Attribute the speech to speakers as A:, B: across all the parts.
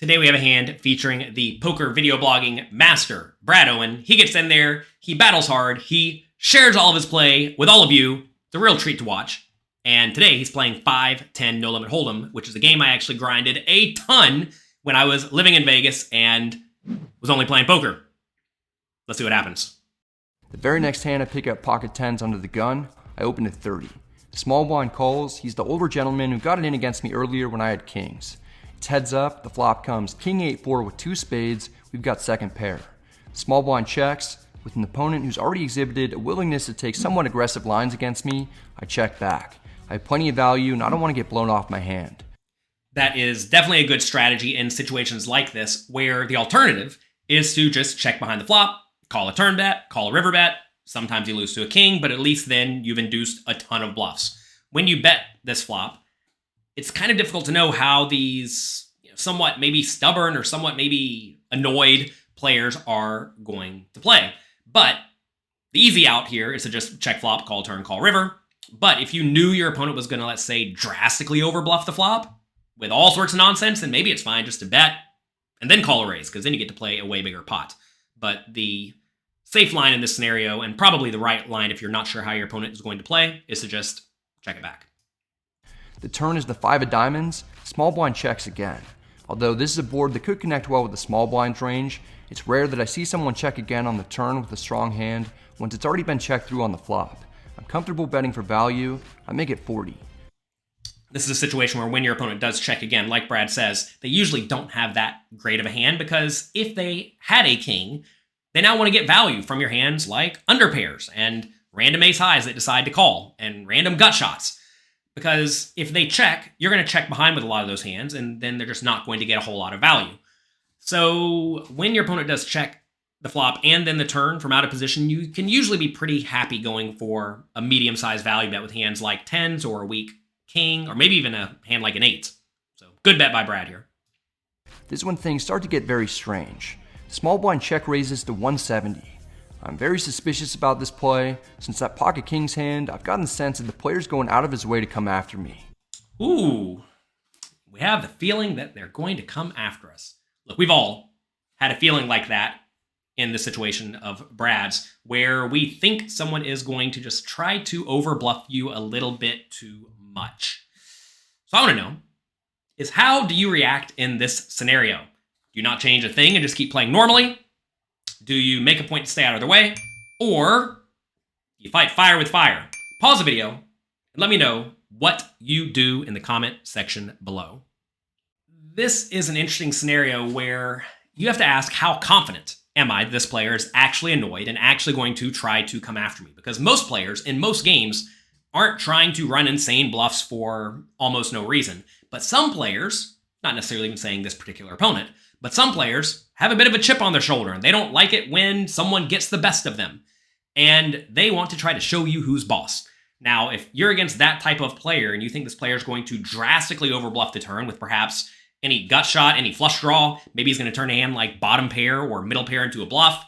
A: Today we have a hand featuring the poker video blogging master, Brad Owen. He gets in there, he battles hard, he shares all of his play with all of you. It's a real treat to watch. And today he's playing 5-10 No Limit Hold'em, which is a game I actually grinded a ton when I was living in Vegas and was only playing poker. Let's see what happens.
B: The very next hand I pick up pocket tens under the gun. I open at 30. Small blind calls. He's the older gentleman who got it in against me earlier when I had kings. It's heads up. The flop comes king 8-4 with two spades. We've got second pair. Small blind checks. With an opponent who's already exhibited a willingness to take somewhat aggressive lines against me, I check back. I have plenty of value and I don't want to get blown off my hand.
A: That is definitely a good strategy in situations like this, where the alternative is to just check behind the flop, call a turn bet, call a river bet. Sometimes you lose to a king, but at least then you've induced a ton of bluffs. When you bet this flop, it's kind of difficult to know how these somewhat maybe stubborn or somewhat maybe annoyed players are going to play. But the easy out here is to just check flop, call turn, call river. But if you knew your opponent was going to, let's say, drastically overbluff the flop with all sorts of nonsense, then maybe it's fine just to bet and then call a raise, because then you get to play a way bigger pot. But the safe line in this scenario, and probably the right line if you're not sure how your opponent is going to play, is to just check it back.
B: The turn is the 5 of diamonds. Small blind checks again. Although this is a board that could connect well with the small blind range, it's rare that I see someone check again on the turn with a strong hand once it's already been checked through on the flop. I'm comfortable betting for value. I make it 40.
A: This is a situation where when your opponent does check again, like Brad says, they usually don't have that great of a hand, because if they had a king, they now want to get value from your hands like underpairs and random ace highs that decide to call and random gut shots. Because if they check, you're going to check behind with a lot of those hands, and then they're just not going to get a whole lot of value. So when your opponent does check the flop and then the turn from out of position, you can usually be pretty happy going for a medium-sized value bet with hands like tens or a weak king, or maybe even a hand like an 8. So good bet by Brad here.
B: This is when things start to get very strange. Small blind check raises to 170. I'm very suspicious about this play. Since that pocket king's hand, I've gotten the sense that the player's going out of his way to come after me.
A: Ooh, we have the feeling that they're going to come after us. Look, we've all had a feeling like that in the situation of Brad's, where we think someone is going to just try to overbluff you a little bit too much. So I want to know is, how do you react in this scenario? Do you not change a thing and just keep playing normally? Do you make a point to stay out of their way? Or you fight fire with fire? Pause the video and let me know what you do in the comment section below. This is an interesting scenario where you have to ask, how confident am I that this player is actually annoyed and actually going to try to come after me? Because most players in most games aren't trying to run insane bluffs for almost no reason. But some players, not necessarily even saying this particular opponent, but some players have a bit of a chip on their shoulder, and they don't like it when someone gets the best of them. And they want to try to show you who's boss. Now, if you're against that type of player and you think this player is going to drastically overbluff the turn with perhaps any gut shot, any flush draw, maybe he's going to turn a hand like bottom pair or middle pair into a bluff,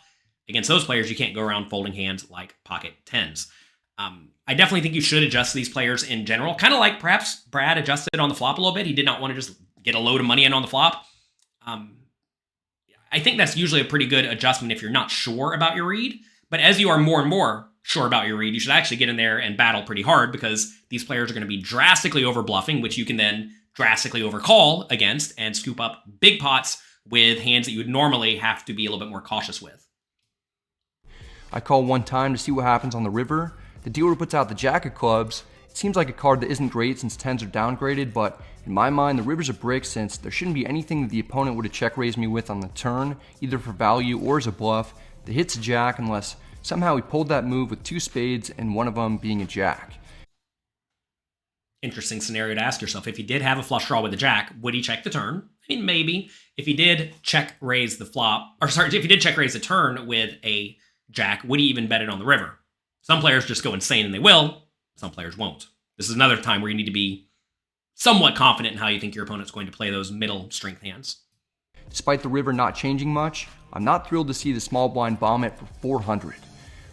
A: against those players, you can't go around folding hands like pocket tens. I definitely think you should adjust these players in general, kind of like perhaps Brad adjusted on the flop a little bit. He did not want to just get a load of money in on the flop. I think that's usually a pretty good adjustment if you're not sure about your read. But as you are more and more sure about your read, you should actually get in there and battle pretty hard, because these players are going to be drastically overbluffing, which you can then drastically overcall against and scoop up big pots with hands that you would normally have to be a little bit more cautious with.
B: I call one time to see what happens on the river. The dealer puts out the jack of clubs. It seems like a card that isn't great since tens are downgraded, but in my mind, the river's a brick, since there shouldn't be anything that the opponent would have check raised me with on the turn, either for value or as a bluff, that hits a jack unless somehow he pulled that move with two spades and one of them being a jack.
A: Interesting scenario to ask yourself. If he did have a flush draw with a jack, would he check the turn? I mean, maybe. If he did check raise the flop, or sorry, if he did check raise the turn with a jack, would he even bet it on the river? Some players just go insane and they will. Some players won't. This is another time where you need to be somewhat confident in how you think your opponent's going to play those middle strength hands.
B: Despite the river not changing much, I'm not thrilled to see the small blind bomb it for 400.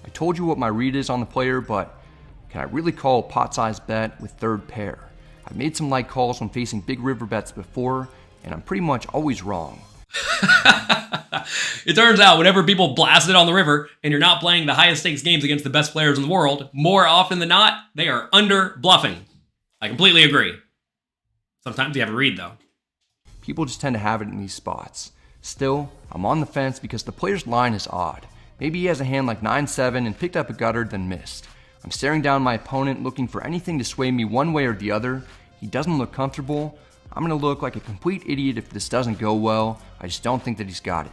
B: I told you what my read is on the player, but can I really call a pot-sized bet with third pair? I've made some light calls when facing big river bets before. and I'm pretty much always wrong.
A: It turns out whenever people blast it on the river and you're not playing the highest stakes games against the best players in the world, more often than not, they are under bluffing. I completely agree. Sometimes you have to read, though.
B: People just tend to have it in these spots. Still, I'm on the fence because the player's line is odd. Maybe he has a hand like 9-7 and picked up a gutter then missed. I'm staring down my opponent looking for anything to sway me one way or the other. He doesn't look comfortable. I'm going to look like a complete idiot if this doesn't go well. I just don't think that he's got it.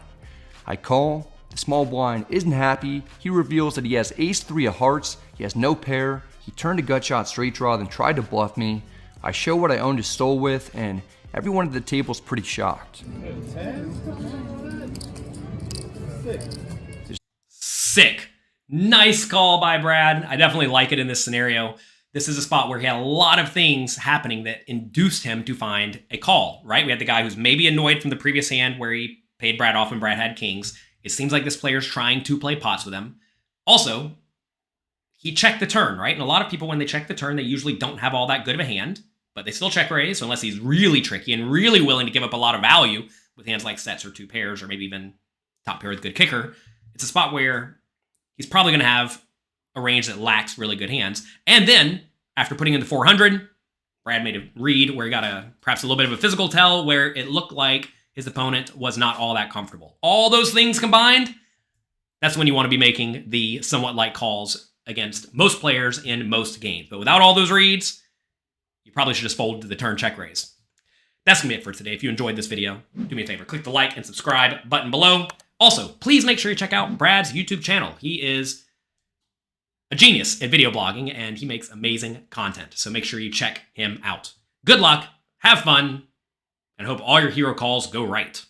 B: I call. The small blind isn't happy. He reveals that he has ace-3 of hearts. He has no pair. He turned a gut shot straight draw then tried to bluff me. I show what I owned his stole with, and everyone at the table's pretty shocked.
A: Sick. Nice call by Brad. I definitely like it in this scenario. This is a spot where he had a lot of things happening that induced him to find a call, right? We had the guy who's maybe annoyed from the previous hand where he paid Brad off when Brad had kings. It seems like this player's trying to play pots with him. Also, he checked the turn, right? And a lot of people, when they check the turn, they usually don't have all that good of a hand, but they still check raise. So unless he's really tricky and really willing to give up a lot of value with hands like sets or 2 pairs, or maybe even top pair with a good kicker, it's a spot where he's probably going to have a range that lacks really good hands. And then, after putting in the 400, Brad made a read where he got perhaps a little bit of a physical tell where it looked like his opponent was not all that comfortable. All those things combined, that's when you want to be making the somewhat light calls against most players in most games. But without all those reads, you probably should just fold to the turn check raise. That's going to be it for today. If you enjoyed this video, do me a favor, click the like and subscribe button below. Also, please make sure you check out Brad's YouTube channel. He is a genius at video blogging, and he makes amazing content. So make sure you check him out. Good luck, have fun, and hope all your hero calls go right.